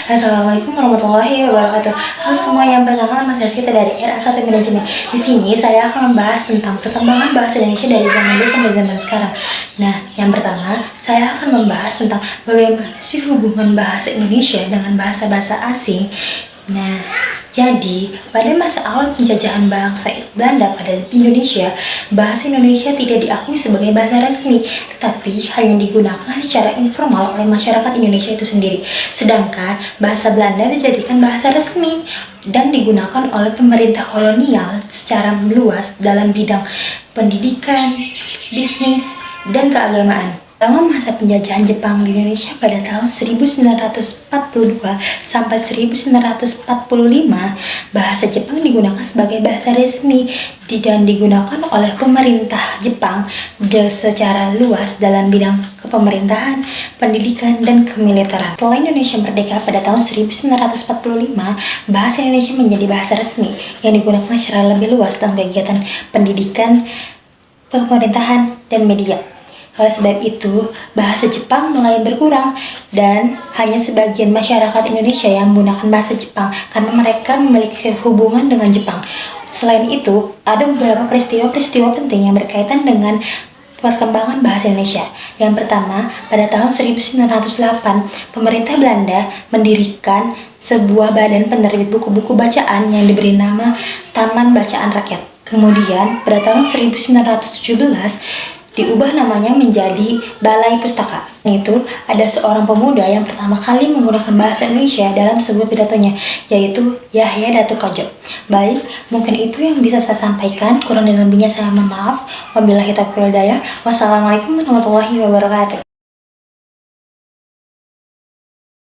Assalamualaikum warahmatullahi wabarakatuh. Halo semua, yang perkenalkan Mas Rizky dari RA1 Manajemen. Di sini saya akan membahas tentang perkembangan bahasa Indonesia dari zaman dulu sampai zaman sekarang. Nah, yang pertama saya akan membahas tentang bagaimana sih hubungan bahasa Indonesia dengan bahasa-bahasa asing. Nah, jadi pada masa awal penjajahan bangsa Belanda pada Indonesia, bahasa Indonesia tidak diakui sebagai bahasa resmi, tetapi hanya digunakan secara informal oleh masyarakat Indonesia itu sendiri. Sedangkan bahasa Belanda dijadikan bahasa resmi dan digunakan oleh pemerintah kolonial secara luas dalam bidang pendidikan, bisnis, dan keagamaan. Selama masa penjajahan Jepang di Indonesia pada tahun 1942 sampai 1945, bahasa Jepang digunakan sebagai bahasa resmi dan digunakan oleh pemerintah Jepang secara luas dalam bidang kepemerintahan, pendidikan, dan kemiliteran. Setelah Indonesia merdeka pada tahun 1945, bahasa Indonesia menjadi bahasa resmi yang digunakan secara lebih luas dalam kegiatan pendidikan, pemerintahan, dan media. Oleh sebab itu, bahasa Jepang mulai berkurang dan hanya sebagian masyarakat Indonesia yang menggunakan bahasa Jepang karena mereka memiliki hubungan dengan Jepang. Selain itu, ada beberapa peristiwa-peristiwa penting yang berkaitan dengan perkembangan bahasa Indonesia. Yang pertama, pada tahun 1908, pemerintah Belanda mendirikan sebuah badan penerbit buku-buku bacaan yang diberi nama Taman Bacaan Rakyat. Kemudian, pada tahun 1917, diubah namanya menjadi Balai Pustaka. Itu ada seorang pemuda yang pertama kali menggunakan bahasa Indonesia dalam sebuah pidatonya, yaitu Yahya Datuk Kodjo. Baik, mungkin itu yang bisa saya sampaikan. Kurang dan lebihnya saya mohon maaf. Wabillahi taufiq wal hidayah. Wassalamualaikum warahmatullahi wabarakatuh.